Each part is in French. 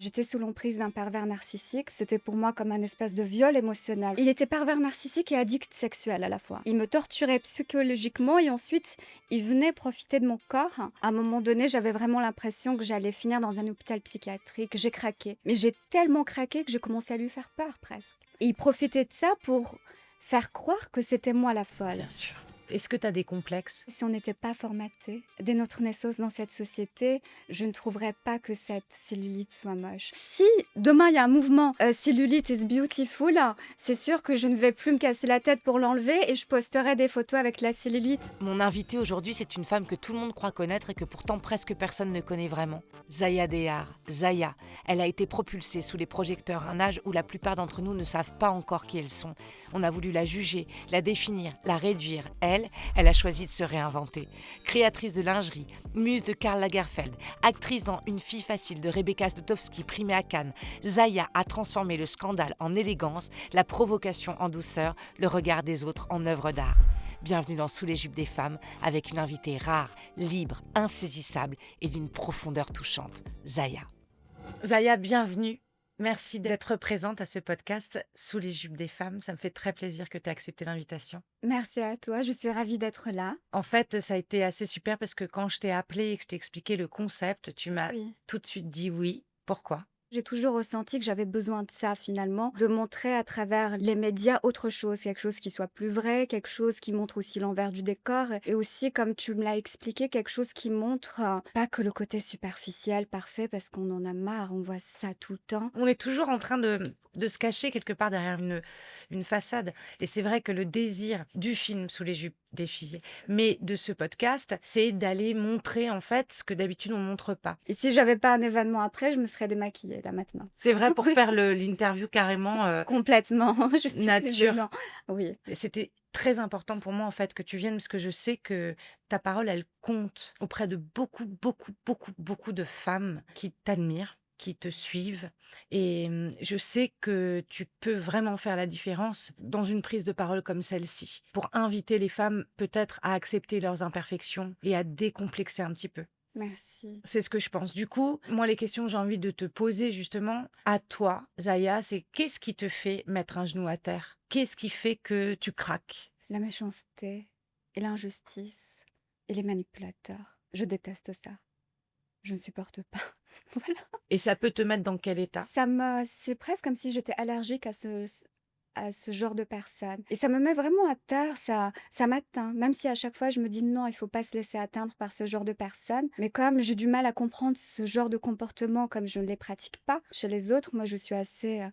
J'étais sous l'emprise d'un pervers narcissique. C'était pour moi comme un espèce de viol émotionnel. Il était pervers narcissique et addict sexuel à la fois. Il me torturait psychologiquement et ensuite, il venait profiter de mon corps. À un moment donné, j'avais vraiment l'impression que j'allais finir dans un hôpital psychiatrique. J'ai craqué. Mais j'ai tellement craqué que j'ai commencé à lui faire peur presque. Et il profitait de ça pour faire croire que c'était moi la folle. Bien sûr. Est-ce que tu as des complexes? Si on n'était pas formaté, dès notre naissance dans cette société, je ne trouverais pas que cette cellulite soit moche. Si demain il y a un mouvement cellulite is beautiful, c'est sûr que je ne vais plus me casser la tête pour l'enlever et je posterai des photos avec la cellulite. Mon invitée aujourd'hui, c'est une femme que tout le monde croit connaître et que pourtant presque personne ne connaît vraiment. Zaya Dehar. Zaya, elle a été propulsée sous les projecteurs à un âge où la plupart d'entre nous ne savent pas encore qui elles sont. On a voulu la juger, la définir, la réduire. Elle a choisi de se réinventer. Créatrice de lingerie, muse de Karl Lagerfeld, actrice dans Une fille facile de Rebecca Slotowski primée à Cannes, Zaya a transformé le scandale en élégance, la provocation en douceur, le regard des autres en œuvre d'art. Bienvenue dans Sous les jupes des femmes, avec une invitée rare, libre, insaisissable et d'une profondeur touchante, Zaya. Zaya, bienvenue. Merci d'être présente à ce podcast Sous les jupes des femmes. Ça me fait très plaisir que tu aies accepté l'invitation. Merci à toi, je suis ravie d'être là. En fait, ça a été assez super parce que quand je t'ai appelé et que je t'ai expliqué le concept, tu m'as Oui. tout de suite dit oui. Pourquoi? J'ai toujours ressenti que j'avais besoin de ça finalement, de montrer à travers les médias autre chose, quelque chose qui soit plus vrai, quelque chose qui montre aussi l'envers du décor et aussi, comme tu me l'as expliqué, quelque chose qui montre pas que le côté superficiel, parfait, parce qu'on en a marre, on voit ça tout le temps. On est toujours en train de se cacher quelque part derrière une façade. Et c'est vrai que le désir du film Sous les jupes des filles, mais de ce podcast, c'est d'aller montrer en fait ce que d'habitude on montre pas. Et si j'avais pas un événement après, je me serais démaquillée là maintenant. C'est vrai pour Oui. faire l'interview carrément Complètement, je suis plus nature. dedans. Oui. Et c'était très important pour moi en fait que tu viennes parce que je sais que ta parole elle compte auprès de beaucoup beaucoup beaucoup beaucoup de femmes qui t'admirent, qui te suivent et je sais que tu peux vraiment faire la différence dans une prise de parole comme celle-ci pour inviter les femmes peut-être à accepter leurs imperfections et à décomplexer un petit peu. Merci. C'est ce que je pense. Du coup, moi, les questions que j'ai envie de te poser justement à toi, Zaya, c'est qu'est-ce qui te fait mettre un genou à terre? Qu'est-ce qui fait que tu craques? La méchanceté et l'injustice et les manipulateurs. Je déteste ça. Je ne supporte pas. Voilà. Et ça peut te mettre dans quel état? C'est presque comme si j'étais allergique à ce genre de personnes et ça me met vraiment à terre, ça m'atteint, même si à chaque fois je me dis: «Non, il faut pas se laisser atteindre par ce genre de personnes», mais comme j'ai du mal à comprendre ce genre de comportement, comme je ne les pratique pas chez les autres, moi je suis assez,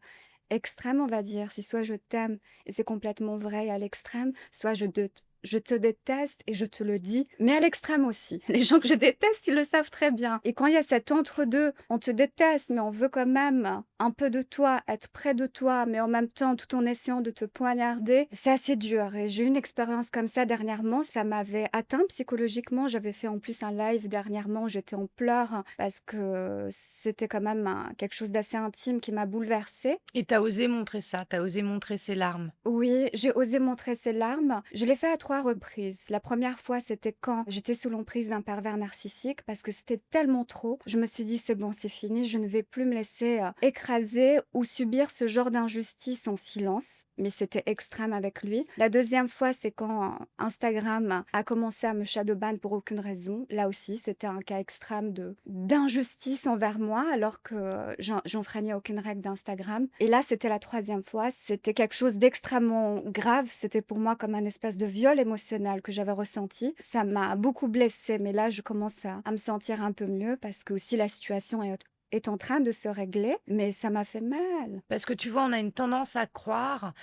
extrême, on va dire. Si soit je t'aime et c'est complètement vrai à l'extrême, soit je te déteste et je te le dis, mais à l'extrême aussi. Les gens que je déteste, ils le savent très bien. Et quand il y a cet entre-deux, on te déteste, mais on veut quand même un peu de toi, être près de toi, mais en même temps, tout en essayant de te poignarder, c'est assez dur. Et j'ai eu une expérience comme ça dernièrement, ça m'avait atteint psychologiquement. J'avais fait en plus un live dernièrement où j'étais en pleurs parce que c'était quand même quelque chose d'assez intime qui m'a bouleversée. Et t'as osé montrer ça, t'as osé montrer ces larmes. Oui, j'ai osé montrer ces larmes. Je l'ai fait à 3 reprises. La première fois, c'était quand j'étais sous l'emprise d'un pervers narcissique parce que c'était tellement trop. Je me suis dit: «C'est bon, c'est fini, je ne vais plus me laisser, écraser ou subir ce genre d'injustice en silence». Mais c'était extrême avec lui. La deuxième fois, c'est quand Instagram a commencé à me shadowban pour aucune raison. Là aussi, c'était un cas extrême de d'injustice envers moi alors que j'enfreignais aucune règle d'Instagram. Et là, c'était la troisième fois. C'était quelque chose d'extrêmement grave. C'était pour moi comme un espèce de viol émotionnel que j'avais ressenti. Ça m'a beaucoup blessée, mais là, je commence à me sentir un peu mieux parce que aussi la situation est en train de se régler, mais ça m'a fait mal. Parce que tu vois, on a une tendance à croire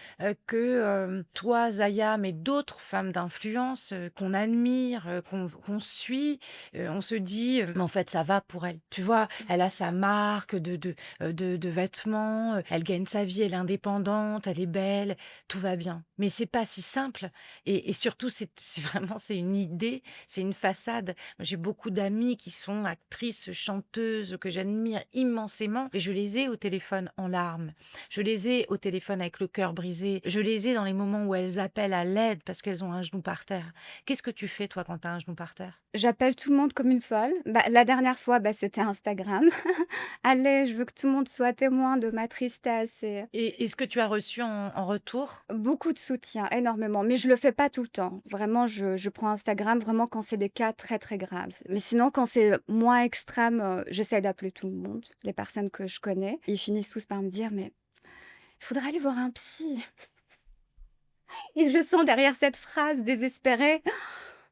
que toi, Zaya, mais d'autres femmes d'influence qu'on admire, qu'on suit, on se dit, mais en fait, ça va pour elle. Tu vois, elle a sa marque de vêtements, elle gagne sa vie, elle est indépendante, elle est belle, tout va bien. Mais c'est pas si simple. Et surtout, c'est vraiment, c'est une idée, c'est une façade. J'ai beaucoup d'amies qui sont actrices, chanteuses, que j'admire souffrir immensément. Et je les ai au téléphone en larmes. Je les ai au téléphone avec le cœur brisé. Je les ai dans les moments où elles appellent à l'aide parce qu'elles ont un genou par terre. Qu'est-ce que tu fais, toi, quand tu as un genou par terre? J'appelle tout le monde comme une folle. Bah, la dernière fois, bah, c'était Instagram. Allez, je veux que tout le monde soit témoin de ma tristesse et Et est-ce que tu as reçu en retour? beaucoup de soutien, énormément. Mais je le fais pas tout le temps. Vraiment, je prends Instagram vraiment quand c'est des cas très, très graves. Mais sinon, quand c'est moins extrême, j'essaie d'appeler tout le monde, les personnes que je connais. Ils finissent tous par me dire: «Mais il faudrait aller voir un psy». Et je sens derrière cette phrase désespérée: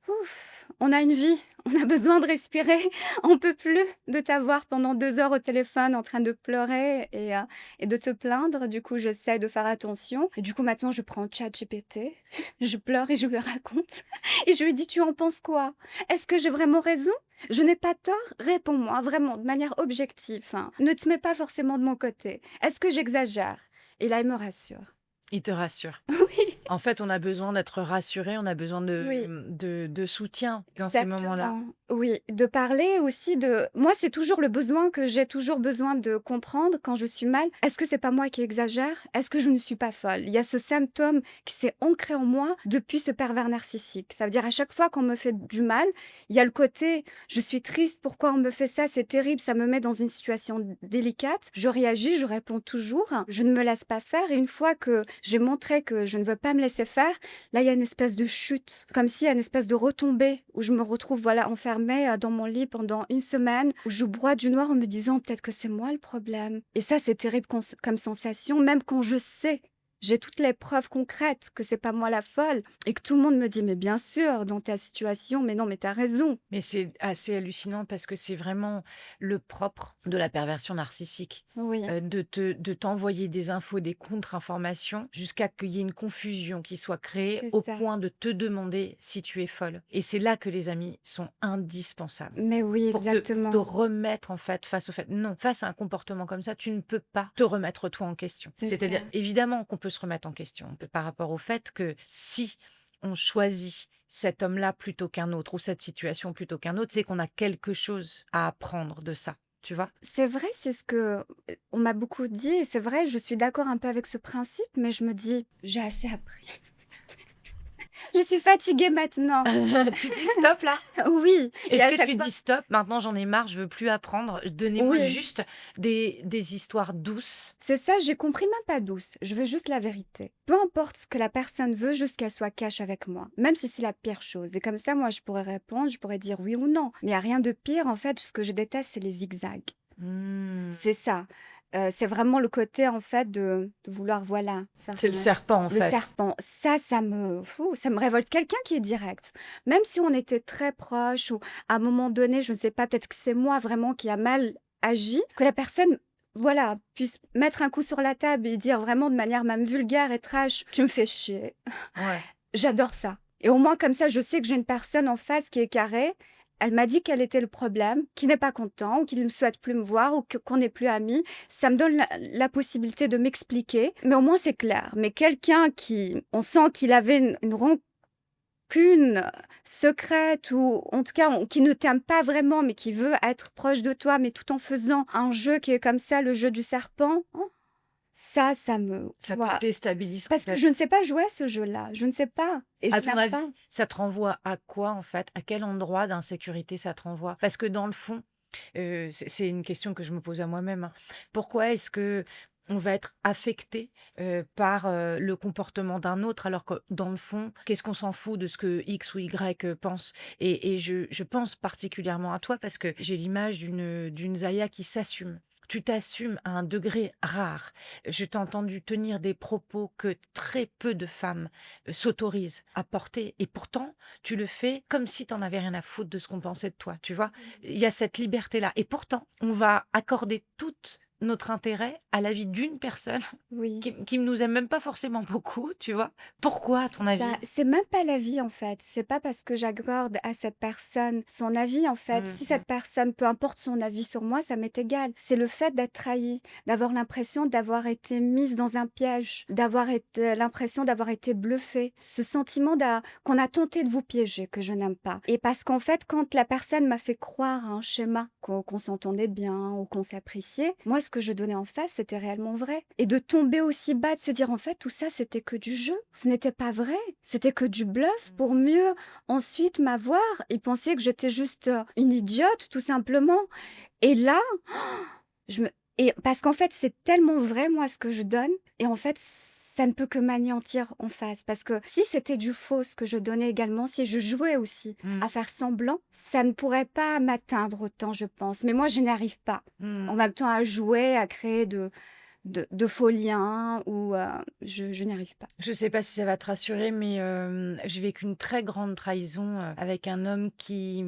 «Ouf, on a une vie, on a besoin de respirer, on peut plus de t'avoir pendant 2 heures au téléphone en train de pleurer et de te plaindre». Du coup, j'essaie de faire attention et du coup, maintenant, je prends ChatGPT, je pleure et je lui raconte et je lui dis: «Tu en penses quoi? Est-ce que j'ai vraiment raison? Je n'ai pas tort? Réponds-moi, vraiment, de manière objective, hein. Ne te mets pas forcément de mon côté. Est-ce que j'exagère?» Et là, il me rassure. Il te rassure. Oui, En fait, on a besoin d'être rassuré, on a besoin oui. de soutien dans ces moments-là. Exactement. Oui, de parler aussi de moi, c'est toujours le besoin que j'ai toujours besoin de comprendre quand je suis mal. Est-ce que c'est pas moi qui exagère? Est-ce que je ne suis pas folle? Il y a ce symptôme qui s'est ancré en moi depuis ce pervers narcissique. Ça veut dire à chaque fois qu'on me fait du mal, il y a le côté je suis triste, pourquoi on me fait ça? C'est terrible, ça me met dans une situation délicate. Je réagis, je réponds toujours, je ne me laisse pas faire et une fois que j'ai montré que je ne veux pas me laisser faire, là, il y a une espèce de chute, comme s'il y a une espèce de retombée où je me retrouve, voilà, enfermée, dans mon lit pendant une semaine, où je broie du noir en me disant: «Peut-être que c'est moi le problème» et ça, c'est terrible comme sensation, même quand je sais, j'ai toutes les preuves concrètes que c'est pas moi la folle et que tout le monde me dit: «Mais bien sûr, dans ta situation, mais non, mais tu as raison». Mais c'est assez hallucinant parce que c'est vraiment le propre de la perversion narcissique. Oui, De t'envoyer des infos, des contre-informations, jusqu'à qu'il y ait une confusion qui soit créée c'est au ça. point de te demander si tu es folle. Et c'est là que les amis sont indispensables. Mais oui, Pour te exactement, remettre en fait face au fait. Non, face à un comportement comme ça, tu ne peux pas te remettre toi en question. c'est C'est-à-dire, ça. évidemment qu'on peut se remettre en question par rapport au fait que si on choisit cet homme-là plutôt qu'un autre ou cette situation plutôt qu'un autre, c'est qu'on a quelque chose à apprendre de ça, tu vois? C'est vrai, c'est ce que, on m'a beaucoup dit et c'est vrai, je suis d'accord un peu avec ce principe, mais je me dis: «J'ai assez appris». Je suis fatiguée maintenant. Tu dis stop là? Oui et Est-ce à que chaque tu fois dis stop, maintenant j'en ai marre, je veux plus apprendre, donnez-moi oui, juste des histoires douces. c'est ça, j'ai compris même pas douce, je veux juste la vérité. Peu importe ce que la personne veut, juste qu'elle soit cash avec moi, même si c'est la pire chose et comme ça, moi, je pourrais répondre, je pourrais dire oui ou non. Mais il y a rien de pire, en fait, ce que je déteste, c'est les zigzags. Mmh. C'est ça, c'est vraiment le côté, en fait, de vouloir, voilà, faire, C'est le serpent en le fait. serpent. Ça me révolte. Quelqu'un qui est direct, même si on était très proches ou à un moment donné, je ne sais pas, peut-être que c'est moi vraiment qui a mal agi, que la personne, voilà, puisse mettre un coup sur la table et dire vraiment de manière même vulgaire et trash: «Tu me fais chier». Ouais. J'adore ça et au moins comme ça, je sais que j'ai une personne en face qui est carrée. Elle m'a dit quel était le problème, qui n'est pas content ou qui ne souhaite plus me voir ou qu'on n'est plus amis. Ça me donne la possibilité de m'expliquer, mais au moins c'est clair. Mais quelqu'un qui on sent qu'il avait une rancune secrète ou en tout cas qui ne t'aime pas vraiment, mais qui veut être proche de toi, mais tout en faisant un jeu qui est comme ça, le jeu du serpent, oh, ça me Ça te ouah, déstabilise parce que complètement. je ne sais pas jouer à ce jeu-là, je ne sais pas et À je ton n'aime avis, pas. ça te renvoie à quoi en fait? À quel endroit d'insécurité ça te renvoie? Parce que dans le fond, c'est une question que je me pose à moi-même, hein. Pourquoi est-ce que on va être affecté, par, le comportement d'un autre alors que dans le fond, qu'est-ce qu'on s'en fout de ce que X ou Y, pense? Et je pense particulièrement à toi parce que j'ai l'image d'une Zaya qui s'assume. Tu t'assumes à un degré rare. Je t'ai entendu tenir des propos que très peu de femmes s'autorisent à porter et pourtant, tu le fais comme si tu en avais rien à foutre de ce qu'on pensait de toi, tu vois? Il y a cette liberté-là et pourtant, on va accorder toute notre intérêt à la vie d'une personne Oui. qui nous aime même pas forcément beaucoup, tu vois? Pourquoi, à ton Ça avis? c'est même pas l'avis, en fait. C'est pas parce que j'accorde à cette personne son avis, en fait. Si Mmh. cette personne, peu importe son avis sur moi, ça m'est égal. C'est le fait d'être trahie, d'avoir l'impression d'avoir été mise dans un piège, l'impression d'avoir été bluffée. Ce sentiment qu'on a tenté de vous piéger, que je n'aime pas. Et parce qu'en fait, quand la personne m'a fait croire à un schéma, qu'on s'entendait bien ou qu'on s'appréciait, moi, ce que je donnais en face, c'était réellement vrai. Et de tomber aussi bas, de se dire, en fait, tout ça, c'était que du jeu. Ce n'était pas vrai. C'était que du bluff pour mieux ensuite m'avoir et penser que j'étais juste une idiote, tout simplement. Et là, je me... Et parce qu'en fait, c'est tellement vrai, moi, ce que je donne. Et en fait, ça ne peut que m'anéantir en face. Parce que si c'était du faux, ce que je donnais également, si je jouais aussi Mmh. à faire semblant, ça ne pourrait pas m'atteindre autant, je pense. Mais moi, je n'arrive pas. En Mmh. même temps, à jouer, à créer de faux liens, ou je n'y arrive pas. Je sais pas si ça va te rassurer, mais j'ai vécu une très grande trahison, avec un homme qui,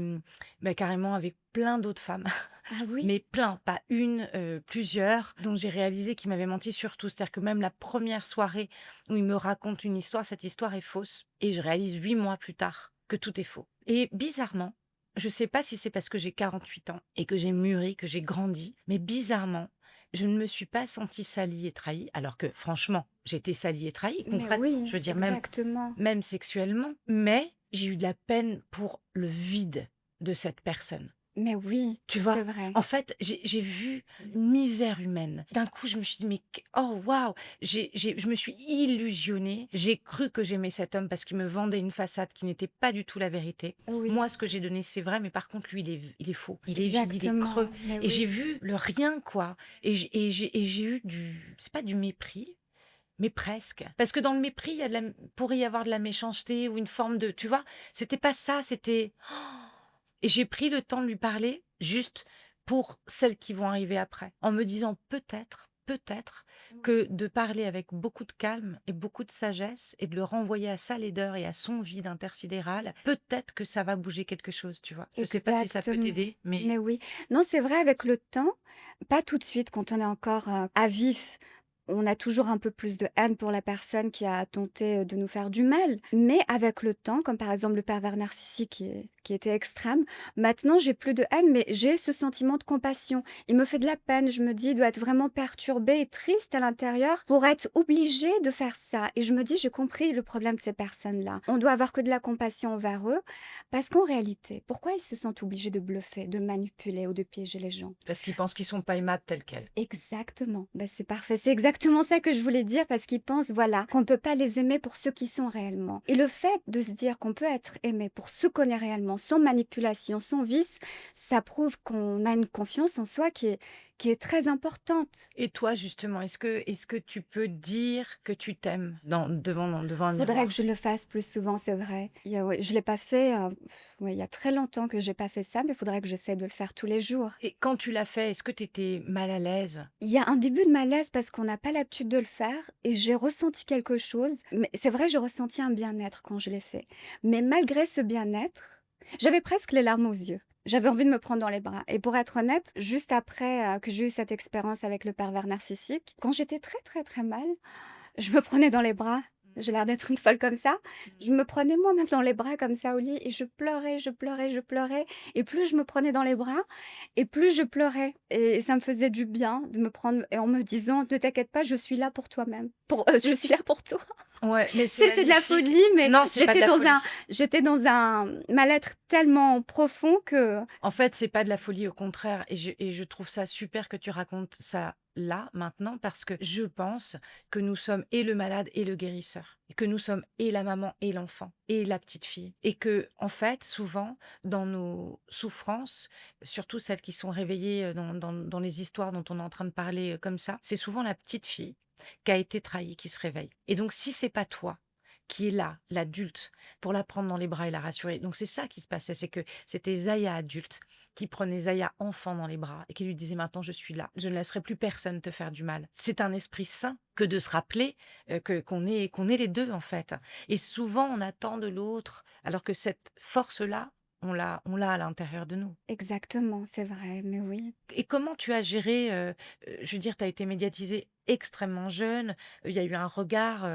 bah, carrément avec plein d'autres femmes. Ah oui? Mais plein, pas une, plusieurs, dont j'ai réalisé qu'il m'avait menti sur tout. C'est-à-dire que même la première soirée où il me raconte une histoire, cette histoire est fausse et je réalise 8 mois plus tard que tout est faux. Et bizarrement, je sais pas si c'est parce que j'ai 48 ans et que j'ai mûri, que j'ai grandi, mais bizarrement, je ne me suis pas sentie salie et trahie, alors que franchement, j'étais salie et trahie, Mais concrètement, oui, je veux dire exactement. même sexuellement, mais j'ai eu de la peine pour le vide de cette personne. Mais oui, Tu vois? c'est vrai. En fait, j'ai vu une misère humaine. D'un coup, je me suis dit: «Mais oh waouh!» Je me suis illusionnée. J'ai cru que j'aimais cet homme parce qu'il me vendait une façade qui n'était pas du tout la vérité. Oui, Moi, ce que j'ai donné, c'est vrai, mais par contre, lui, il est faux. Il est vide, il est creux exactement. Mais et j'ai oui, vu le rien, quoi, et j'ai eu c'est pas du mépris, mais presque. Parce que dans le mépris, il y a pourrait y avoir de la méchanceté ou une forme de, tu vois? C'était pas ça, c'était et j'ai pris le temps de lui parler, juste pour celles qui vont arriver après, en me disant peut-être que de parler avec beaucoup de calme et beaucoup de sagesse et de le renvoyer à sa laideur et à son vide intersidéral, peut-être que ça va bouger quelque chose, tu vois? Je sais pas si ça peut exactement. t'aider, mais Mais oui. Non, c'est vrai, avec le temps, pas tout de suite, quand on est encore à vif, on a toujours un peu plus de haine pour la personne qui a tenté de nous faire du mal. Mais avec le temps, comme par exemple le pervers narcissique qui était extrême, maintenant j'ai plus de haine, mais j'ai ce sentiment de compassion. Il me fait de la peine. Je me dis, il doit être vraiment perturbé et triste à l'intérieur pour être obligé de faire ça. Et je me dis, j'ai compris le problème de ces personnes-là. On doit avoir que de la compassion envers eux. Parce qu'en réalité, pourquoi ils se sentent obligés de bluffer, de manipuler ou de piéger les gens? parce qu'ils pensent qu'ils sont pas aimables tels quels. Exactement, bah, c'est parfait. C'est exactement ça que je voulais dire parce qu'ils pensent, voilà, qu'on ne peut pas les aimer pour ceux qui sont réellement. Et le fait de se dire qu'on peut être aimé pour ce qu'on est réellement, sans manipulation, sans vice, ça prouve qu'on a une confiance en soi qui est très importante. Et toi, justement, est-ce que tu peux dire que tu t'aimes devant un Faudrait que miroir? je le fasse plus souvent, c'est vrai. Ouais, je l'ai pas fait, ouais, il y a très longtemps que j'ai pas fait ça, mais il faudrait que j'essaie de le faire tous les jours. Et quand tu l'as fait, est-ce que tu étais mal à l'aise? Il y a un début de malaise parce qu'on n'a pas l'habitude de le faire et j'ai ressenti quelque chose. Mais c'est vrai, j'ai ressenti un bien-être quand je l'ai fait. Mais malgré ce bien-être, j'avais presque les larmes aux yeux. J'avais envie de me prendre dans les bras. Et pour être honnête, juste après que j'ai eu cette expérience avec le pervers narcissique, quand j'étais très très très mal, je me prenais dans les bras. J'ai l'air d'être une folle comme ça. Je me prenais moi-même dans les bras comme ça au lit et je pleurais, je pleurais, je pleurais. Et plus je me prenais dans les bras, et plus je pleurais. Et ça me faisait du bien de me prendre et en me disant: «Ne t'inquiète pas, je suis là pour toi-même. Je suis là pour toi». Ouais, mais c'est C'est de la magnifique. folie, mais Non, c'est pas de la folie. j'étais dans un mal-être tellement profond que En fait, c'est pas de la folie, au contraire. Et je trouve ça super que tu racontes ça là, maintenant, parce que je pense que nous sommes et le malade et le guérisseur. Et que nous sommes et la maman et l'enfant et la petite fille. Et que, en fait, souvent, dans nos souffrances, surtout celles qui sont réveillées dans les histoires dont on est en train de parler comme ça, c'est souvent la petite fille qui a été trahie qui se réveille. Et donc, si c'est pas toi qui est là, l'adulte, pour la prendre dans les bras et la rassurer. Donc c'est ça qui se passait, c'est que c'était Zaya adulte qui prenait Zaya enfant dans les bras et qui lui disait: maintenant je suis là, je ne laisserai plus personne te faire du mal. C'est un esprit sain que de se rappeler qu'on est les deux en fait. Et souvent on attend de l'autre, alors que cette force-là, on l'a à l'intérieur de nous. Exactement, c'est vrai, mais oui. Et comment tu as géré, je veux dire, tu as été médiatisée extrêmement jeune, il y a eu un regard,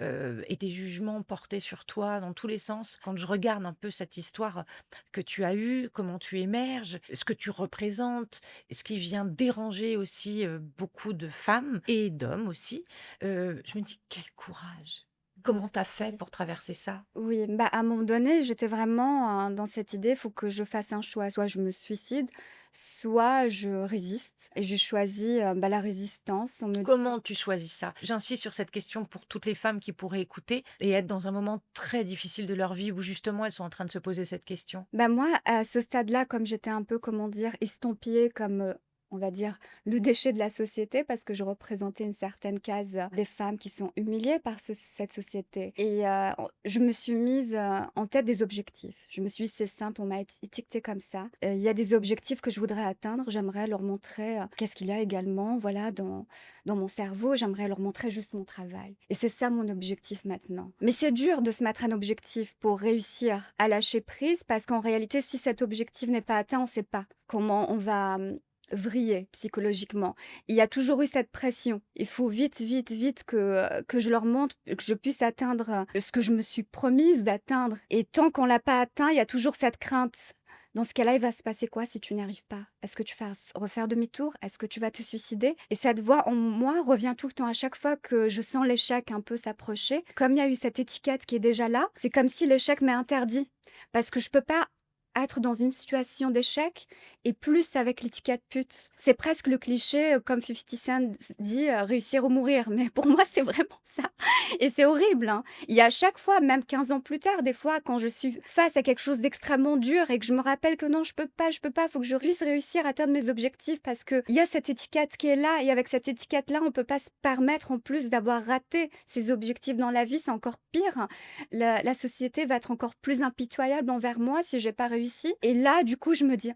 et des jugements portés sur toi dans tous les sens. Quand je regarde un peu cette histoire que tu as eue, comment tu émerges, ce que tu représentes, ce qui vient déranger aussi, beaucoup de femmes et d'hommes aussi, je me dis: «Quel courage! Comment tu as fait Merci. pour traverser ça?» Oui, bah, à un moment donné, j'étais vraiment, dans cette idée, il faut que je fasse un choix. Soit je me suicide, soit je résiste et j'ai choisi, bah, la résistance en me Comment tu choisis ça? J'insiste sur cette question pour toutes les femmes qui pourraient écouter et être dans un moment très difficile de leur vie où justement elles sont en train de se poser cette question. bah, moi, à ce stade-là, comme j'étais un peu, comment dire, estampillée comme, on va dire, le déchet de la société parce que je représentais une certaine case, des femmes qui sont humiliées par cette société et je me suis mise, en tête des objectifs. Je me suis dit: «C'est simple, on m'a étiquetée comme ça. Il y a des objectifs que je voudrais atteindre. J'aimerais leur montrer, qu'est-ce qu'il y a également, voilà, dans mon cerveau. J'aimerais leur montrer juste mon travail et c'est ça mon objectif maintenant. Mais c'est dur de se mettre un objectif pour réussir à lâcher prise parce qu'en réalité, si cet objectif n'est pas atteint, on ne sait pas comment on va, vriller psychologiquement. Il y a toujours eu cette pression. Il faut vite, vite, vite que je leur montre, que je puisse atteindre, ce que je me suis promise d'atteindre et tant qu'on l'a pas atteint, il y a toujours cette crainte. Dans ce cas-là, il va se passer quoi si tu n'y arrives pas? Est-ce que tu vas refaire demi-tour? Est-ce que tu vas te suicider? Et cette voix en moi revient tout le temps. À chaque fois que je sens l'échec un peu s'approcher, comme il y a eu cette étiquette qui est déjà là, c'est comme si l'échec m'est interdit. Parce que je peux pas être dans une situation d'échec et plus avec l'étiquette pute. C'est presque le cliché, comme 50 Cent dit, réussir ou mourir. Mais pour moi, c'est vraiment ça. Et c'est horrible, hein. Il y a à chaque fois, même 15 ans plus tard, des fois, quand je suis face à quelque chose d'extrêmement dur et que je me rappelle que non, je peux pas, faut que je puisse réussir à atteindre mes objectifs parce qu'il y a cette étiquette qui est là et avec cette étiquette-là, on peut pas se permettre en plus d'avoir raté ses objectifs dans la vie, c'est encore pire. La société va être encore plus impitoyable envers moi si j'ai pas réussi. Et là, du coup, je me dis: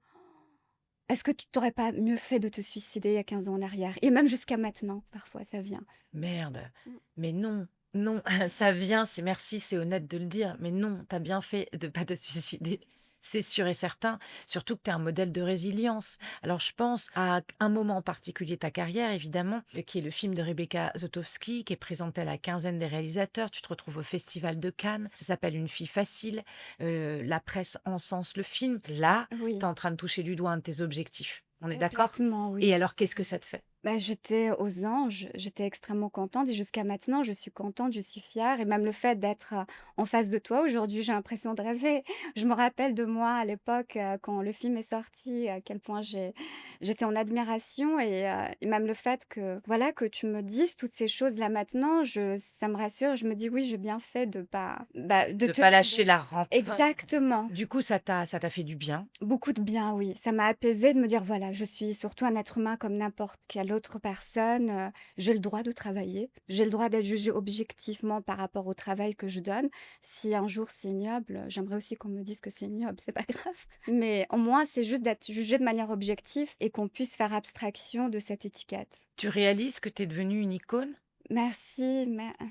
«Est-ce que tu t'aurais pas mieux fait de te suicider il y a 15 ans en arrière?» Et même jusqu'à maintenant, parfois, ça vient. Merde, Mmh. mais non, non, ça vient, c'est merci, c'est honnête de le dire, mais non, tu as bien fait de pas te suicider. C'est sûr et certain, surtout que tu es un modèle de résilience. Alors je pense à un moment en particulier de ta carrière, évidemment, qui est le film de Rebecca Zotowski, qui est présenté à la quinzaine des réalisateurs. Tu te retrouves au Festival de Cannes, ça s'appelle Une fille facile. La presse encense le film. Là, tu Oui, es en train de toucher du doigt un de tes objectifs. On est d'accord? complètement, Et oui. alors, qu'est-ce que ça te fait? Bah, j'étais aux anges, j'étais extrêmement contente et jusqu'à maintenant, je suis contente, je suis fière et même le fait d'être, en face de toi aujourd'hui, j'ai l'impression de rêver. Je me rappelle de moi à l'époque, quand le film est sorti, à quel point j'étais en admiration et même le fait que, voilà, que tu me dises toutes ces choses-là maintenant, ça me rassure. Je me dis: «Oui, j'ai bien fait de pas, bah, de De pas tenir lâcher bon». la rampe. Exactement. Du coup, ça t'a fait du bien? Beaucoup de bien, oui. Ça m'a apaisée de me dire: «Voilà, je suis surtout un être humain comme n'importe quelle autre personne, j'ai le droit de travailler, j'ai le droit d'être jugée objectivement par rapport au travail que je donne. Si un jour c'est ignoble, j'aimerais aussi qu'on me dise que c'est ignoble, c'est pas grave. Mais au moins, c'est juste d'être jugée de manière objective et qu'on puisse faire abstraction de cette étiquette». Tu réalises que tu es devenue une icône? Merci,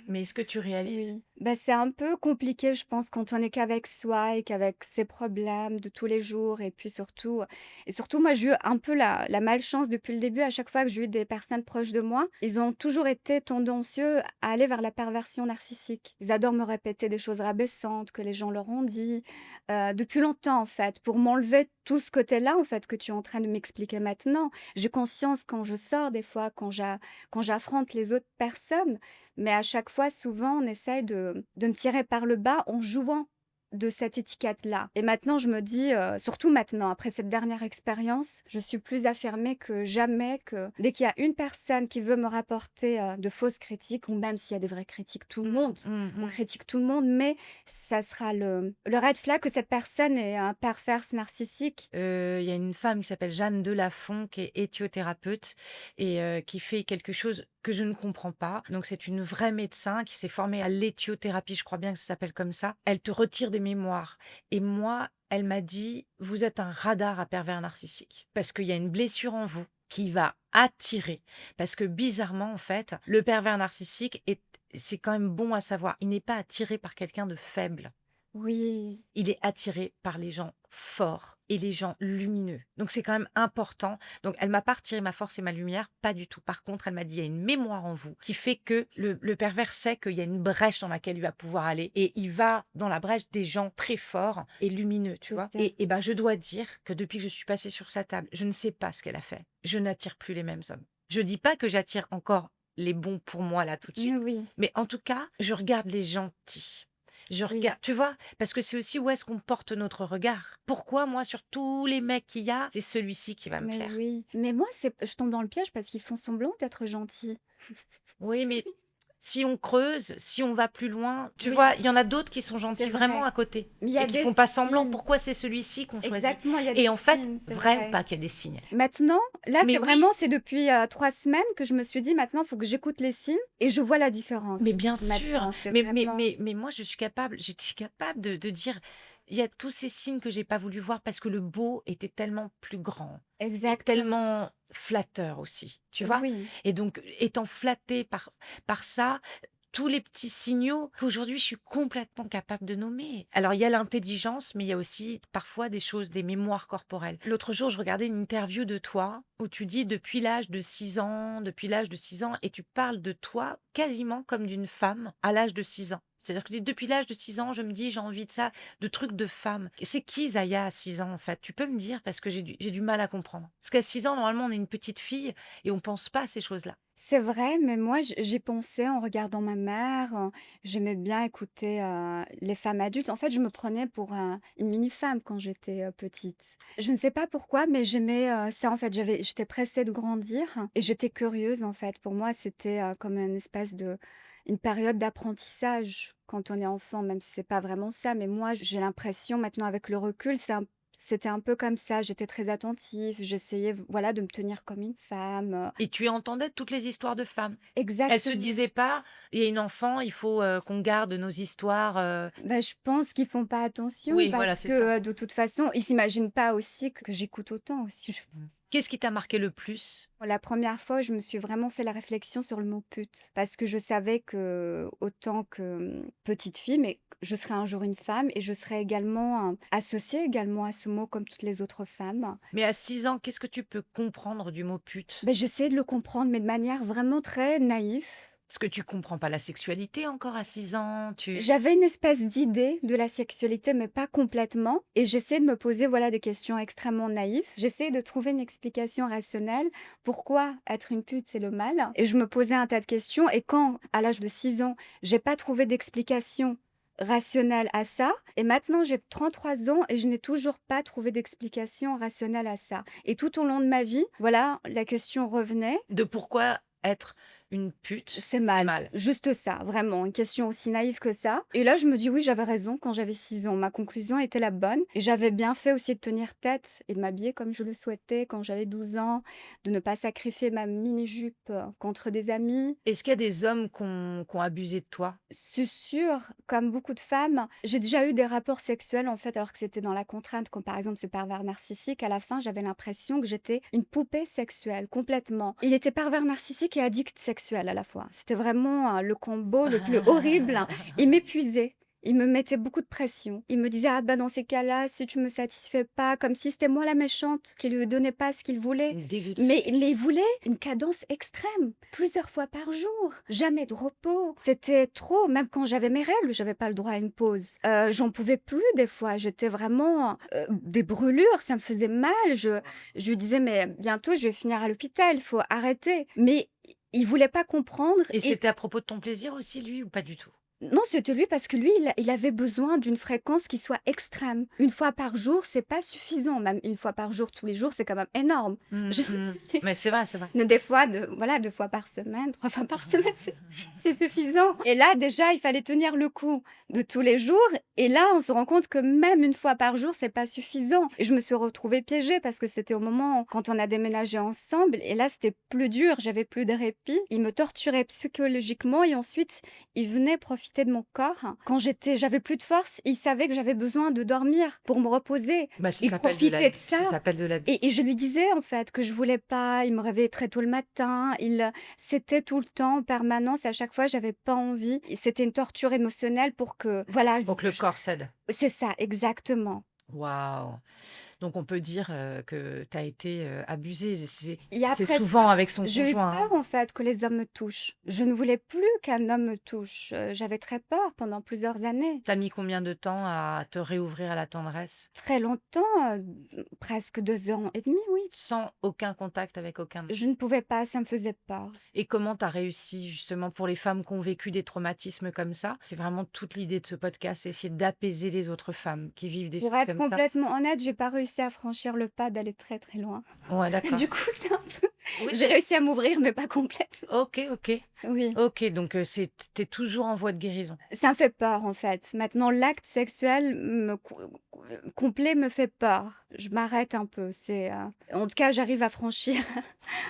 Mais est-ce que tu réalises? oui, bah, c'est un peu compliqué, je pense, quand on est qu'avec soi et qu'avec ses problèmes de tous les jours. Et surtout, moi, j'ai eu un peu la malchance depuis le début. À chaque fois que j'ai eu des personnes proches de moi, ils ont toujours été tendancieux à aller vers la perversion narcissique. Ils adorent me répéter des choses rabaissantes que les gens leur ont dit, depuis longtemps, en fait, pour m'enlever tout ce côté-là, en fait, que tu es en train de m'expliquer maintenant. J'ai conscience quand je sors des fois, quand j'affronte les autres personnes, mais à chaque fois, souvent, on essaye de me tirer par le bas en jouant de cette étiquette-là. Et maintenant, je me dis, surtout maintenant, après cette dernière expérience, je suis plus affirmée que jamais que dès qu'il y a une personne qui veut me rapporter, de fausses critiques ou même s'il y a des vraies critiques, tout le monde, Mmh on mh. critique tout le monde, mais ça sera le red flag que cette personne est un perverse narcissique. Il y a une femme qui s'appelle Jeanne Delafont, qui est éthiothérapeute et qui fait quelque chose que je ne comprends pas. Donc c'est une vraie médecin qui s'est formée à l'éthiothérapie, je crois bien que ça s'appelle comme ça. Elle te retire des mémoires et moi, elle m'a dit: «Vous êtes un radar à pervers narcissique parce qu'il y a une blessure en vous qui va attirer». Parce que bizarrement, en fait, le pervers narcissique c'est quand même bon à savoir, il n'est pas attiré par quelqu'un de faible. Oui, Il est attiré par les gens forts et les gens lumineux. Donc c'est quand même important. Donc elle m'a pas retiré ma force et ma lumière, pas du tout. Par contre, elle m'a dit, il y a une mémoire en vous qui fait que le pervers sait qu'il y a une brèche dans laquelle il va pouvoir aller et il va dans la brèche des gens très forts et lumineux, tu c'est vois. ça. Et ben je dois dire que depuis que je suis passée sur sa table, je ne sais pas ce qu'elle a fait. Je n'attire plus les mêmes hommes. Je dis pas que j'attire encore les bons pour moi là tout de suite, Oui, mais en tout cas, je regarde les gentils. Je oui. regarde, tu vois? Parce que c'est aussi où est-ce qu'on porte notre regard. Pourquoi moi, sur tous les mecs qu'il y a, c'est celui-ci qui va me Mais plaire? oui. Mais moi, c'est je tombe dans le piège parce qu'ils font semblant d'être gentils. Oui, mais si on creuse, si on va plus loin, tu Oui, vois, il y en a d'autres qui sont c'est gentils vraiment vrai. à côté Mais il y et a qui des font pas semblant. signes. Pourquoi c'est celui-ci qu'on choisit? Exactement, il y a Et des en fait, signes, c'est vrai ou vrai. pas qu'il y a des signes? Maintenant, là, Mais c'est oui, vraiment c'est depuis, 3 semaines que je me suis dit: «Maintenant, il faut que j'écoute les signes» et je vois la différence. mais bien sûr, Maintenant, c'est vraiment mais moi je suis capable, j'étais capable de dire, il y a tous ces signes que j'ai pas voulu voir parce que le beau était tellement plus grand et exactement. tellement flatteur aussi, tu vois? Oui, Et donc étant flattée par ça, tous les petits signaux qu'aujourd'hui je suis complètement capable de nommer. Alors il y a l'intelligence, mais il y a aussi parfois des choses, des mémoires corporelles. L'autre jour, je regardais une interview de toi où tu dis depuis l'âge de 6 ans, et tu parles de toi quasiment comme d'une femme à l'âge de 6 ans. C'est-à-dire que tu dis, depuis l'âge de 6 ans, je me dis, j'ai envie de ça, de trucs de femme. Et c'est qui Zaya à 6 ans, en fait? Tu peux me dire? Parce que j'ai du mal à comprendre. Parce qu'à 6 ans, normalement, on est une petite fille et on pense pas à ces choses-là. c'est vrai, mais moi, j'y pensais en regardant ma mère, j'aimais bien écouter, les femmes adultes. En fait, je me prenais pour une mini-femme quand j'étais, petite. Je ne sais pas pourquoi, mais j'aimais, ça, en fait. J'étais pressée de grandir et j'étais curieuse, en fait. Pour moi, c'était, comme une espèce de une période d'apprentissage quand on est enfant, même si c'est pas vraiment ça. Mais moi, j'ai l'impression maintenant avec le recul, c'était un peu comme ça. J'étais très attentive, j'essayais, voilà, de me tenir comme une femme, Et tu entendais toutes les histoires de femmes. Elle se exactement. disait pas, il y a une enfant, il faut qu'on garde nos histoires. Bah, je pense qu'ils font pas attention Oui, voilà, parce c'est ça. que, de toute façon, ils s'imaginent pas aussi que j'écoute autant aussi, je Mm. pense. Qu'est-ce qui t'a marqué le plus? La première fois, je me suis vraiment fait la réflexion sur le mot pute parce que je savais que autant que, petite fille, mais je serais un jour une femme et je serais également, associée également à ce mot comme toutes les autres femmes. Mais à 6 ans, qu'est-ce que tu peux comprendre du mot pute? Ben j'essayais de le comprendre, mais de manière vraiment très naïve. Parce que tu comprends pas la sexualité encore à 6 ans. J'avais une espèce d'idée de la sexualité, mais pas complètement. Et j'essayais de me poser, voilà, des questions extrêmement naïves. J'essayais de trouver une explication rationnelle. Pourquoi être une pute, c'est le mal? Et je me posais un tas de questions. Et quand, à l'âge de 6 ans, j'ai pas trouvé d'explication rationnelle à ça, et maintenant j'ai 33 ans et je n'ai toujours pas trouvé d'explication rationnelle à ça. Et tout au long de ma vie, voilà, la question revenait. De pourquoi être une pute, C'est c'est mal, mal. juste ça, vraiment, une question aussi naïve que ça. Et là, je me dis: «Oui, j'avais raison quand j'avais 6 ans». Ma conclusion était la bonne et j'avais bien fait aussi de tenir tête et de m'habiller comme je le souhaitais quand j'avais 12 ans, de ne pas sacrifier ma mini-jupe, contre des amis. Est-ce qu'il y a des hommes qui ont abusé de toi? C'est sûr, comme beaucoup de femmes, j'ai déjà eu des rapports sexuels, en fait, alors que c'était dans la contrainte, comme par exemple ce pervers narcissique. À la fin, j'avais l'impression que j'étais une poupée sexuelle, complètement. Il était pervers narcissique et addict sexuel à la fois. C'était vraiment, le combo le plus horrible. Il m'épuisait. Il me mettait beaucoup de pression. Il me disait: «Ah bah, dans ces cas-là, si tu me satisfais pas», comme si c'était moi la méchante qui lui donnait pas ce qu'il voulait. Une dégoût de Mais il voulait une cadence extrême, plusieurs fois par jour, jamais de repos. C'était trop, même quand j'avais mes règles, j'avais pas le droit à une pause. J'en pouvais plus des fois, j'étais vraiment, des brûlures, ça me faisait mal. Je lui disais: «Mais bientôt je vais finir à l'hôpital, il faut arrêter». Mais il voulait pas comprendre Et et c'était à propos de ton plaisir aussi, lui, ou pas du tout? non, c'était lui parce que lui, il avait besoin d'une fréquence qui soit extrême. Une fois par jour, c'est pas suffisant. Même une fois par jour, tous les jours, c'est quand même énorme. Mmh Je mh. Mais c'est vrai, c'est vrai. des fois, voilà, 2 fois par semaine, 3 fois par semaine, c'est suffisant. Et là, déjà, il fallait tenir le coup de tous les jours. Et là, on se rend compte que même une fois par jour, c'est pas suffisant. Et je me suis retrouvée piégée parce que c'était au moment quand on a déménagé ensemble. Et là, c'était plus dur. J'avais plus de répit. Il me torturait psychologiquement et ensuite, il venait profiter profiter de mon corps. Quand j'avais plus de force, il savait que j'avais besoin de dormir pour me reposer. Bah, ça Il s'appelle de profitait de ça ça. s'appelle de l'abus. Et je lui disais en fait que je voulais pas, il me réveillait très tôt le matin, c'était tout le temps en permanence, à chaque fois j'avais pas envie et c'était une torture émotionnelle pour que voilà, Pour que le corps cède. c'est ça exactement. Waouh! Donc on peut dire, que tu as été, abusée. Et C'est après souvent ça, avec son j'ai eu conjoint, hein? peur en fait que les hommes me touchent. Je ne voulais plus qu'un homme me touche, j'avais très peur pendant plusieurs années. Tu as mis combien de temps à te réouvrir à la tendresse? Très longtemps, presque 2 ans et demi, oui. Sans aucun contact avec aucun homme? Je ne pouvais pas, ça me faisait peur. Et comment tu as réussi justement pour les femmes qui ont vécu des traumatismes comme ça? C'est vraiment toute l'idée de ce podcast, c'est essayer d'apaiser les autres femmes qui vivent des Pour choses être comme ça? complètement honnête, j'ai pas réussi à franchir le pas d'aller très, très loin. Ouais, d'accord. Du coup, c'est un peu Oui, j'ai réussi à m'ouvrir, mais pas complètement. OK, OK. Oui. OK, donc tu toujours en voie de guérison. Ça me fait peur, en fait. Maintenant, l'acte sexuel complet me fait peur. Je m'arrête un peu. En tout cas, j'arrive à franchir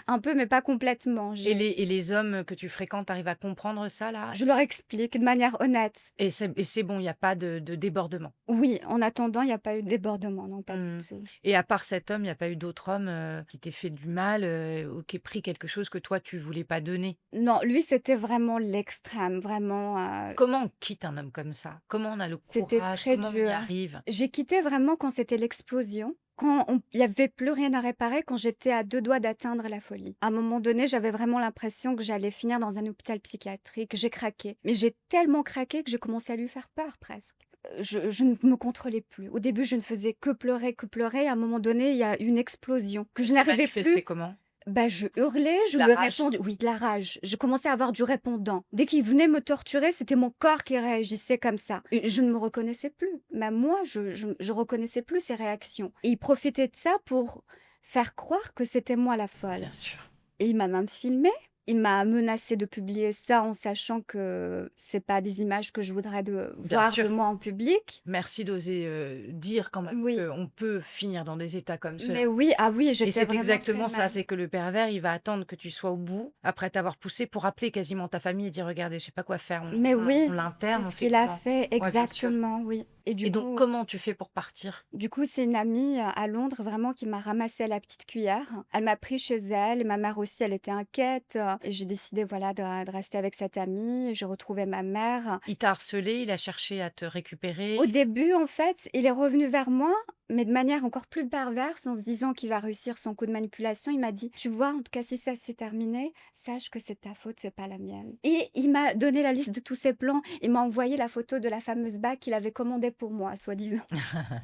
un peu, mais pas complètement. Et les hommes que tu fréquentes arrivent à comprendre ça, là? Je leur explique de manière honnête. Et c'est bon, il y a pas de débordement? Oui, en attendant, il n'y a pas eu de débordement, non, pas Mmh. du tout. Et à part cet homme, il y a pas eu d'autres hommes, qui t'aient fait du mal, ou qui aient pris quelque chose que toi tu voulais pas donner? Non, lui, c'était vraiment l'extrême, vraiment, Comment on quitte un homme comme ça? Comment on a le c'était courage? très Comment on y dur. arrive? J'ai quitté vraiment quand c'était l'explosion, quand il y avait plus rien à réparer, quand j'étais à 2 doigts d'atteindre la folie. À un moment donné, j'avais vraiment l'impression que j'allais finir dans un hôpital psychiatrique. J'ai craqué, mais j'ai tellement craqué que j'ai commencé à lui faire peur presque. Je ne me contrôlais plus. Au début, je ne faisais que pleurer, que pleurer. À un moment donné, il y a une explosion que je C'est n'arrivais manifesté plus. comment? Bah, je hurlais, je La lui rage? répondais oui, de la rage. Je commençais à avoir du répondant. Dès qu'il venait me torturer, c'était mon corps qui réagissait comme ça. Et je ne me reconnaissais plus. Même moi, je reconnaissais plus ses réactions. Et il profitait de ça pour faire croire que c'était moi la folle. Bien sûr. Et il m'a même filmé. Il m'a menacé de publier ça en sachant que c'est pas des images que je voudrais Bien voir de sûr. moi en public. Merci d'oser, dire quand même Oui. qu'on peut finir dans des états comme cela. Mais oui, ah oui, Et j'étais c'est vraiment exactement très ça, mal. c'est que le pervers, il va attendre que tu sois au bout, après t'avoir poussé, pour appeler quasiment ta famille et dire: «Regardez, je sais pas quoi faire, Mais oui, on l'interne, c'est on ce fait qu'il a comment?» fait, Ouais, bien sûr. exactement, oui. Et Et donc comment tu fais pour partir? c'est une amie à Londres vraiment qui m'a ramassé à la petite cuillère. Elle m'a pris chez elle et ma mère aussi, elle était inquiète. Et j'ai décidé voilà de rester avec cette amie. J'ai retrouvé ma mère. Il t'a harcelé, il a cherché à te Au récupérer? début, en fait, il est revenu vers moi, mais de manière encore plus perverse, en se disant qu'il va réussir son coup de manipulation. Il m'a dit: «Tu vois, en tout cas, si ça s'est terminé, sache que c'est ta faute, c'est pas la mienne». Et il m'a donné la liste de tous ses plans. Il m'a envoyé la photo de la fameuse bague qu'il avait commandée pour moi, soi-disant.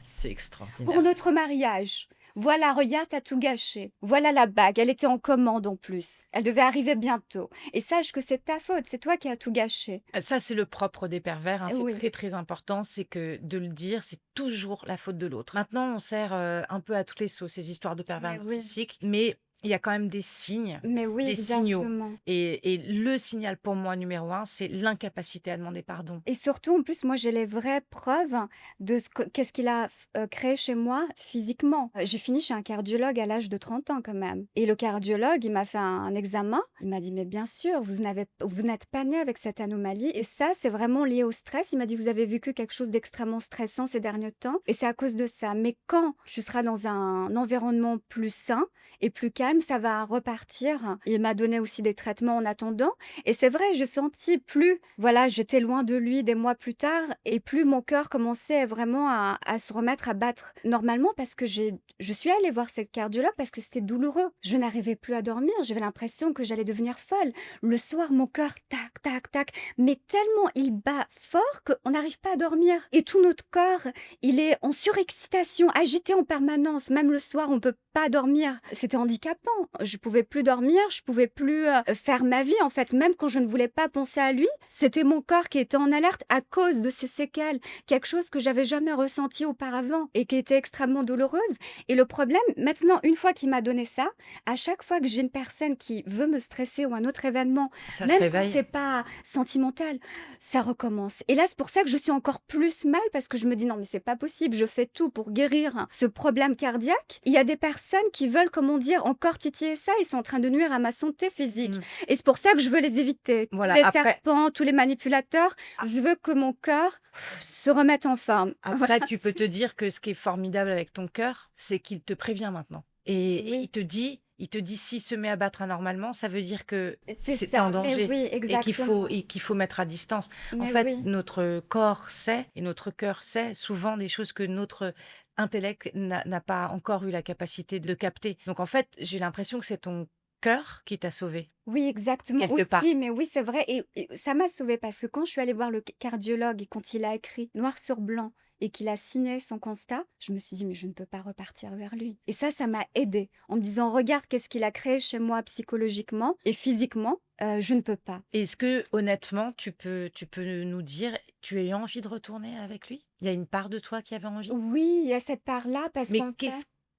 C'est Pour extraordinaire. notre mariage. Voilà, regarde, t'as tout gâché. Voilà la bague, elle était en commande en plus. Elle devait arriver bientôt. Et sache que c'est ta faute, c'est toi qui as tout gâché. Ça, c'est le propre des pervers, hein, c'est Oui. très, très important, c'est que de le dire, c'est toujours la faute de l'autre. Maintenant, on sert, un peu à toutes les sauces ces histoires de pervers Mais oui. narcissiques, mais il y a quand même des signes, Mais oui, des signaux. exactement. Et le signal pour moi numéro 1, c'est l'incapacité à demander pardon. Et surtout, en plus, moi, j'ai les vraies preuves de qu'est-ce qu'il a créé chez moi physiquement. J'ai fini chez un cardiologue à l'âge de 30 ans quand même. Et le cardiologue, il m'a fait un examen. Il m'a dit, mais bien sûr, vous n'êtes pas né avec cette anomalie. Et ça, c'est vraiment lié au stress. Il m'a dit, vous avez vécu quelque chose d'extrêmement stressant ces derniers temps. Et c'est à cause de ça. Mais quand tu seras dans un environnement plus sain et plus calme, ça va repartir. Il m'a donné aussi des traitements en attendant. Et c'est vrai, je sentis plus, voilà, j'étais loin de lui des mois plus tard et plus mon cœur commençait vraiment à se remettre à battre normalement parce que je suis allée voir cette cardiologue parce que c'était douloureux. Je n'arrivais plus à dormir, j'avais l'impression que j'allais devenir folle. Le soir, mon cœur, tac, tac, tac, mais tellement il bat fort qu'on n'arrive pas à dormir. Et tout notre corps, il est en surexcitation, agité en permanence. Même le soir, on peut pas dormir. C'était handicapant. Je pouvais plus dormir, je pouvais plus faire ma vie en fait. Même quand je ne voulais pas penser à lui, c'était mon corps qui était en alerte à cause de ces séquelles. Quelque chose que j'avais jamais ressenti auparavant et qui était extrêmement douloureuse. Et le problème, maintenant, une fois qu'il m'a donné ça, à chaque fois que j'ai une personne qui veut me stresser ou un autre événement, Ça se même quand réveille. c'est pas sentimental, ça recommence. Et là, c'est pour ça que je suis encore plus mal parce que je me dis non, mais c'est pas possible. Je fais tout pour guérir ce problème cardiaque. Il y a des personnes qui veulent, comment dire, encore encore titiller ça, ils sont en train de nuire à ma santé physique. Mmh. Et c'est pour ça que je veux les éviter. Tous Voilà, les après serpents, tous les manipulateurs, je veux que mon cœur se remette en forme. Voilà. après tu peux te dire que ce qui est formidable avec ton cœur, c'est qu'il te prévient maintenant et Oui, il te dit: «S'il se met à battre anormalement, ça veut dire que c'est tu en ça. Mais danger oui, exactement. et qu'il faut mettre à distance». En Mais fait, oui. notre corps sait et notre cœur sait souvent des choses que notre intellect n'a pas encore eu la capacité de capter. Donc en fait, j'ai l'impression que c'est ton cœur qui t'a sauvée, Oui, exactement. quelque part. Aussi, mais oui, c'est vrai. Et ça m'a sauvée parce que quand je suis allée voir le cardiologue et quand il a écrit noir sur blanc et qu'il a signé son constat, je me suis dit, mais je ne peux pas repartir vers lui. Et ça m'a aidée en me disant, regarde qu'est-ce qu'il a créé chez moi psychologiquement et physiquement. Je ne peux pas. Est-ce que honnêtement, tu peux nous dire, tu as eu envie de retourner avec lui? Il y a une part de toi qui avait envie? Oui, il y a cette part-là parce Mais qu'en fait...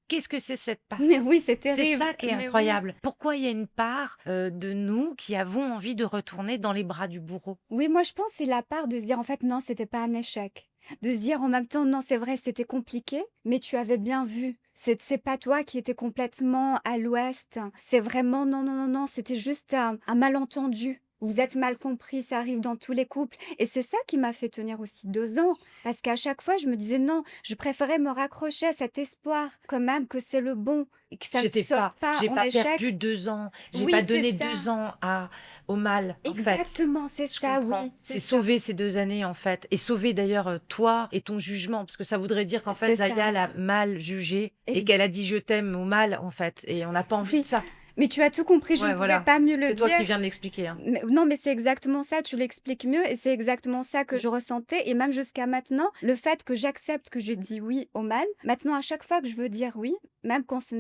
qu'est-ce que c'est cette part? Mais oui, c'est C'est terrible. ça qui est Mais oui. incroyable. Pourquoi il y a une part, de nous qui avons envie de retourner dans les bras du bourreau? Oui, moi je pense que c'est la part de se dire en fait non, c'était pas un échec. De se dire en même temps non, c'est vrai, c'était compliqué, mais tu avais bien vu. C'est pas toi qui étais complètement à l'ouest. C'est vraiment non, non, non, non, c'était juste un malentendu. Vous êtes mal compris, ça arrive dans tous les couples. Et c'est ça qui m'a fait tenir aussi 2 ans. Parce qu'à chaque fois, je me disais non, je préférais me raccrocher à cet espoir, quand même, que c'est le bon et que ça ne sorte pas J'ai en pas perdu échec. 2 ans, j'ai pas Oui, c'est donné ça. 2 ans à au mal, en fait. Exactement, c'est Je ça, comprends. oui, c'est C'est ça. sauver ces 2 années, en fait et sauver d'ailleurs, toi et ton jugement parce que ça voudrait dire qu'en fait, C'est ça. Zaya l'a mal jugé et Ex qu'elle a dit: «Je t'aime» au mal, en fait et on n'a pas envie de Oui, ça. mais tu as tout compris, je ne Ouais, pourrais voilà. pas mieux le C'est toi dire. qui viens de l'expliquer, hein. Mais non, mais c'est exactement ça, tu l'expliques mieux et c'est exactement ça que je ressentais et même jusqu'à maintenant, le fait que j'accepte que je dis oui au mal, maintenant à chaque fois que je veux dire oui, même quand ce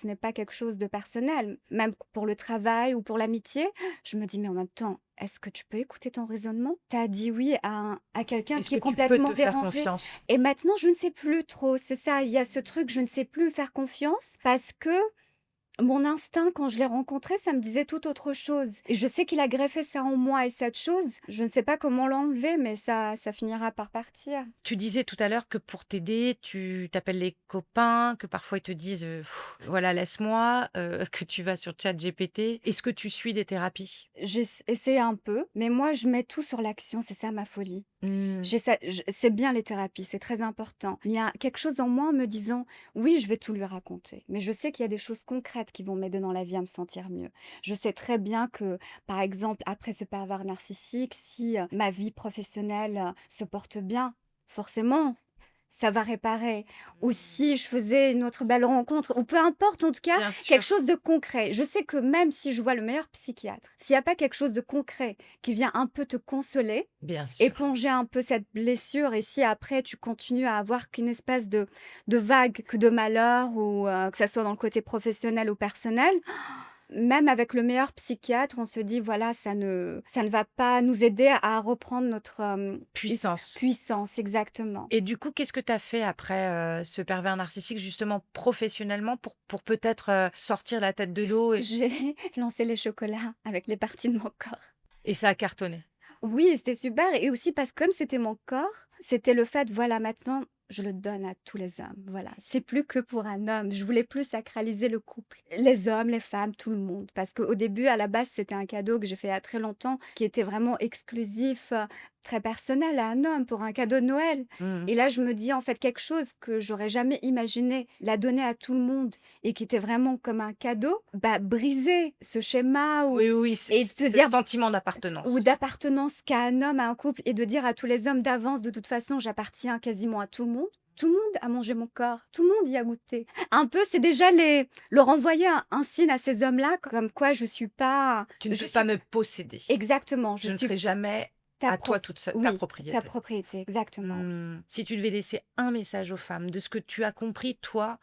n'est pas quelque chose de personnel, même pour le travail ou pour l'amitié, je me dis: «Mais en même temps, est-ce que tu peux écouter ton raisonnement? Tu as dit oui à quelqu'un Est-ce qui que est tu peux complètement te faire dérangé». confiance? Et maintenant, je ne sais plus trop, c'est ça, il y a ce truc, je ne sais plus me faire confiance parce que mon instinct, quand je l'ai rencontré, ça me disait tout autre chose et je sais qu'il a greffé ça en moi et cette chose, je ne sais pas comment l'enlever, mais ça finira par partir. Tu disais tout à l'heure que pour t'aider, tu t'appelles les copains, que parfois ils te disent, voilà laisse-moi, que tu vas sur ChatGPT. Est-ce que tu suis des thérapies? J'ai essayé un peu, mais moi je mets tout sur l'action, c'est ça ma folie. Mmh. C'est bien les thérapies, c'est très important. Il y a quelque chose en moi en me disant: «Oui, je vais tout lui raconter», mais je sais qu'il y a des choses concrètes qui vont m'aider dans la vie à me sentir mieux. Je sais très bien que, par exemple, après ce pervers narcissique, si, ma vie professionnelle, se porte bien, forcément, ça va réparer. Ou si je faisais une autre belle rencontre ou peu importe, en tout cas, Bien quelque sûr, chose de concret. Je sais que même si je vois le meilleur psychiatre, s'il y a pas quelque chose de concret qui vient un peu te consoler, bien sûr. éponger un peu cette blessure et si après tu continues à avoir qu'une espèce de vague que de malheur ou que ça soit dans le côté professionnel ou personnel, même avec le meilleur psychiatre, on se dit: «Voilà, ça ne va pas nous aider à reprendre notre, Puissance. puissance». Exactement. Et du coup, qu'est-ce que tu as fait après, ce pervers narcissique, justement professionnellement pour peut-être, sortir la tête de l'eau J'ai lancé les chocolats avec les parties de mon corps. et ça a cartonné? Oui, c'était super et aussi parce que comme c'était mon corps, c'était le fait, voilà, maintenant, je le donne à tous les hommes, voilà. C'est plus que pour un homme, je voulais plus sacraliser le couple. Les hommes, les femmes, tout le monde. Parce qu'au début, à la base, c'était un cadeau que j'ai fait il y a très longtemps, qui était vraiment exclusif, très personnel à un homme, pour un cadeau de Noël. Mmh. Et là, je me dis, en fait, quelque chose que j'aurais jamais imaginé la donner à tout le monde et qui était vraiment comme un cadeau, bah, briser ce schéma ou Oui, oui, oui, et te ce dire sentiment ou d'appartenance. d'appartenance qu'a un homme à un couple et de dire à tous les hommes d'avance: «De toute façon, j'appartiens quasiment à tout le monde». Tout le monde a mangé mon corps, tout le monde y a goûté. Un peu, c'est déjà leur envoyer un signe à ces hommes-là comme quoi Tu ne je peux pas suis me posséder. exactement, je Je ne suis serai jamais ta à toi prop toute seule, ta oui, ta propriété. propriété, exactement, oui. Si tu devais laisser un message aux femmes de ce que tu as compris, toi,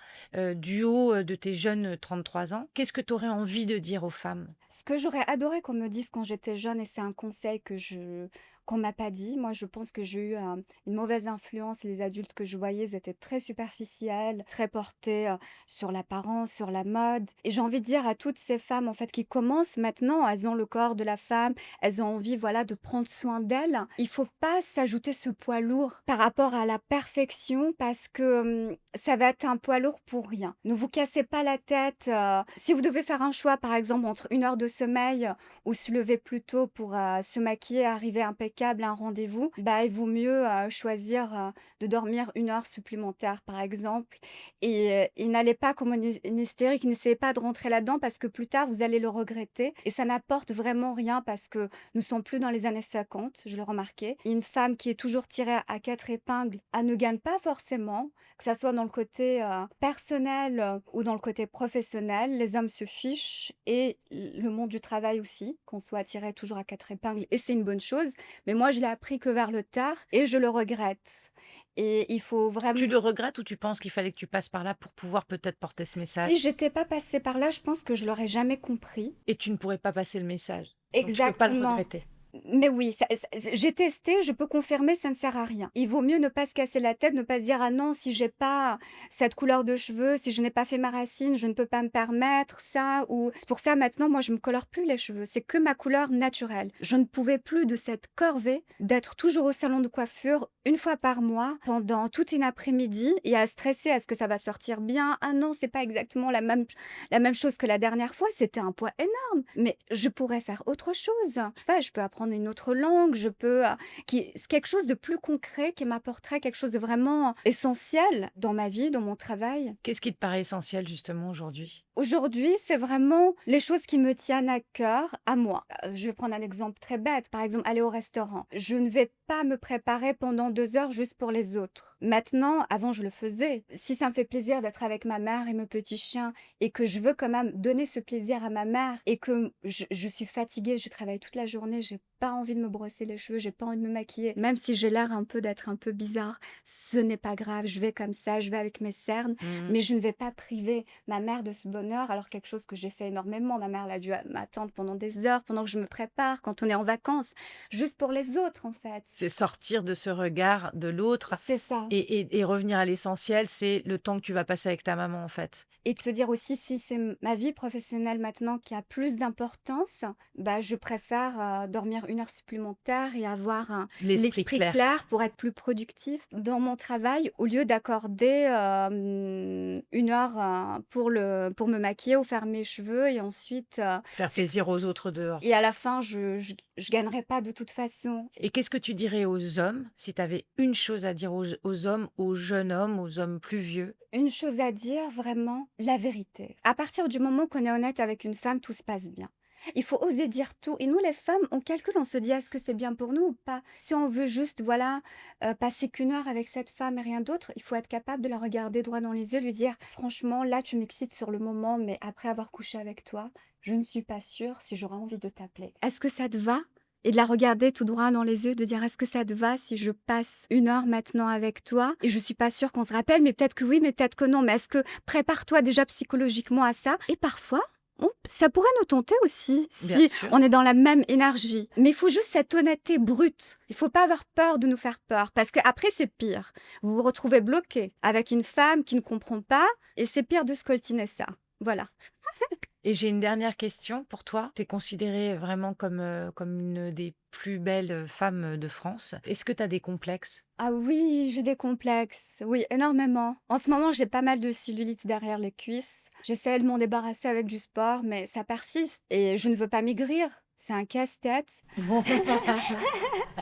du haut, de tes jeunes, 33 ans, qu'est-ce que tu aurais envie de dire aux femmes? Ce que j'aurais adoré qu'on me dise quand j'étais jeune et c'est un conseil que je qu'on m'a pas dit. Moi, je pense que j'ai eu une mauvaise influence. Les adultes que je voyais, ils étaient très superficiels, très portés sur l'apparence, sur la mode. Et j'ai envie de dire à toutes ces femmes, en fait, qui commencent maintenant, elles ont le corps de la femme, elles ont envie, voilà, de prendre soin d'elles. Il faut pas s'ajouter ce poids lourd par rapport à la perfection parce que ça va être un poids lourd pour rien. Ne vous cassez pas la tête. Si vous devez faire un choix, par exemple, entre 1 heure de sommeil ou se lever plus tôt pour se maquiller, arriver impeccable à un rendez-vous, bah, il vaut mieux choisir de dormir 1 heure supplémentaire, par exemple. Et n'allez pas comme une hystérique, n'essayez pas de rentrer là-dedans parce que plus tard, vous allez le regretter. Et ça n'apporte vraiment rien parce que nous ne sommes plus dans les années 50, je l'ai remarqué. Une femme qui est toujours tirée à 4 épingles, elle ne gagne pas forcément, que ça soit dans le côté personnel ou dans le côté professionnel. Les hommes se fichent et le monde du travail aussi, qu'on soit tiré toujours à 4 épingles. Et c'est une bonne chose. Mais moi, je l'ai appris que vers le tard et je le regrette. Et il faut Tu vraiment... le regrettes ou tu penses qu'il fallait que tu passes par là pour pouvoir peut-être porter ce Si message? j'étais pas passée par là, je pense que je l'aurais jamais compris. Et tu ne pourrais pas passer le message. Donc tu peux pas le Exactement. regretter. Mais oui, j'ai testé, je peux confirmer, ça ne sert à rien. Il vaut mieux ne pas se casser la tête, ne pas se dire: «Ah non, si j'ai pas cette couleur de cheveux, si je n'ai pas fait ma racine, je ne peux pas me permettre ça» ou c'est pour ça maintenant, moi, je me colore plus les cheveux. C'est que ma couleur naturelle. Je ne pouvais plus de cette corvée d'être toujours au salon de coiffure 1 fois par mois pendant toute une après-midi et à stresser: «Est-ce que ça va sortir bien? Ah non, c'est pas exactement la même chose que la dernière fois». C'était un poids énorme. Mais je pourrais faire autre chose. Je sais pas, je peux apprendre une autre langue, je peux c'est quelque chose de plus concret qui m'apporterait quelque chose de vraiment essentiel dans ma vie, dans mon travail. Qu'est-ce qui te paraît essentiel justement aujourd'hui? Aujourd'hui, c'est vraiment les choses qui me tiennent à cœur, à moi. Je vais prendre un exemple très bête, par exemple, aller au restaurant. Je ne vais pas me préparer pendant 2 heures juste pour les autres. Maintenant, avant, je le faisais. Si ça me fait plaisir d'être avec ma mère et mes petits chiens et que je veux quand même donner ce plaisir à ma mère et que je suis fatiguée, je travaille toute la journée, j'ai pas envie de me brosser les cheveux, j'ai pas envie de me maquiller, même si j'ai l'air un peu d'être un peu bizarre, ce n'est pas grave, je vais comme ça, je vais avec mes cernes, Mmh. mais je ne vais pas priver ma mère de ce bonheur, alors quelque chose que j'ai fait énormément. Ma mère elle a dû m'attendre pendant des heures, pendant que je me prépare, quand on est en vacances, juste pour les autres en fait. C'est sortir de ce regard de l'autre C'est ça. et revenir à l'essentiel, c'est le temps que tu vas passer avec ta maman, en fait. Et de se dire aussi, si c'est ma vie professionnelle maintenant qui a plus d'importance, bah, je préfère dormir 1 heure supplémentaire et avoir L'esprit l'esprit clair. clair pour être plus productif dans mon travail au lieu d'accorder 1 heure pour me maquiller ou faire mes cheveux et ensuite, Faire plaisir aux autres dehors. et à la fin, je gagnerai pas de toute façon. Et qu'est-ce que tu dirais aux hommes, si tu avais une chose à dire aux hommes, aux jeunes hommes, aux hommes plus vieux? Une chose à dire, vraiment, la vérité. À partir du moment qu'on est honnête avec une femme, tout se passe bien. Il faut oser dire tout. Et nous, les femmes, on calcule, on se dit, est-ce que c'est bien pour nous ou pas? Si on veut juste, voilà, passer qu'1 heure avec cette femme et rien d'autre, il faut être capable de la regarder droit dans les yeux, lui dire, franchement, là, tu m'excites sur le moment, mais après avoir couché avec toi, je ne suis pas sûre si j'aurai envie de t'appeler. Est-ce que ça te va? Et de la regarder tout droit dans les yeux, de dire: «Est-ce que ça te va si je passe 1 heure maintenant avec toi? Et je suis pas sûre qu'on se rappelle, mais peut-être que oui, mais peut-être que non. Mais est-ce que prépare-toi déjà psychologiquement à ça». Et parfois, ça pourrait nous tenter aussi, Bien si sûr. on est dans la même énergie. Mais il faut juste cette honnêteté brute. Il faut pas avoir peur de nous faire peur, parce qu'après c'est pire. Vous vous retrouvez bloqué avec une femme qui ne comprend pas et c'est pire de scoltiner ça. Voilà. Et j'ai une dernière question pour toi. Tu es considérée vraiment comme une des plus belles femmes de France. Est-ce que tu as des complexes? Ah oui, j'ai des complexes. Oui, énormément. En ce moment, j'ai pas mal de cellulite derrière les cuisses. J'essaie de m'en débarrasser avec du sport, mais ça persiste et je ne veux pas maigrir. C'est un casse-tête.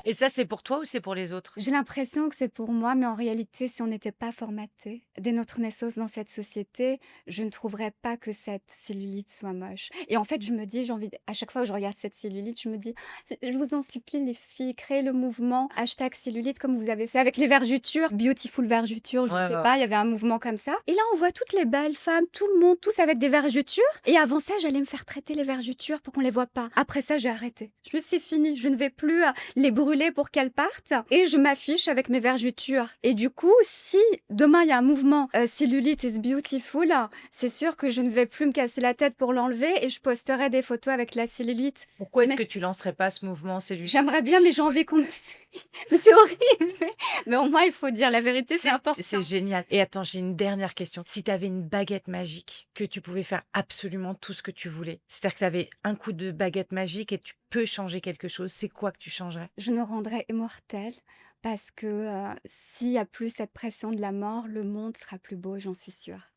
Et ça, c'est pour toi ou c'est pour les autres? J'ai l'impression que c'est pour moi, mais en réalité, si on n'était pas formaté dès notre naissance dans cette société, je ne trouverais pas que cette cellulite soit moche. Et en fait, je me dis, à chaque fois que je regarde cette cellulite, je me dis, je vous en supplie, les filles, créez le mouvement hashtag cellulite comme vous avez fait avec les vergetures, beautiful vergetures, je ne Ouais, sais ouais. pas, il y avait un mouvement comme ça. Et là, on voit toutes les belles femmes, tout le monde, tous avec des vergetures. Et avant ça, j'allais me faire traiter les vergetures pour qu'on les voit pas. Après ça, j'ai arrêté. Je me suis dit: «C'est fini, je ne vais plus, les brûler pour qu'elles partent et je m'affiche avec mes vergetures» et du coup, si demain il y a un mouvement, cellulite is beautiful, c'est sûr que je ne vais plus me casser la tête pour l'enlever et je posterai des photos avec la cellulite. Pourquoi est-ce Mais que tu lancerais pas ce mouvement Cellulite j'aimerais bien, mais j'ai envie qu'on me suive. Mais c'est horrible, mais au moins il faut dire la vérité, c'est important. C'est génial. Et attends, j'ai une dernière question. Si tu avais une baguette magique, que tu pouvais faire absolument tout ce que tu voulais, c'est-à-dire que tu avais un coup de baguette magique et tu peux changer quelque chose, c'est quoi que tu changerais? Je nous rendrai immortels parce que, s'il y a plus cette pression de la mort, le monde sera plus beau, j'en suis sûre.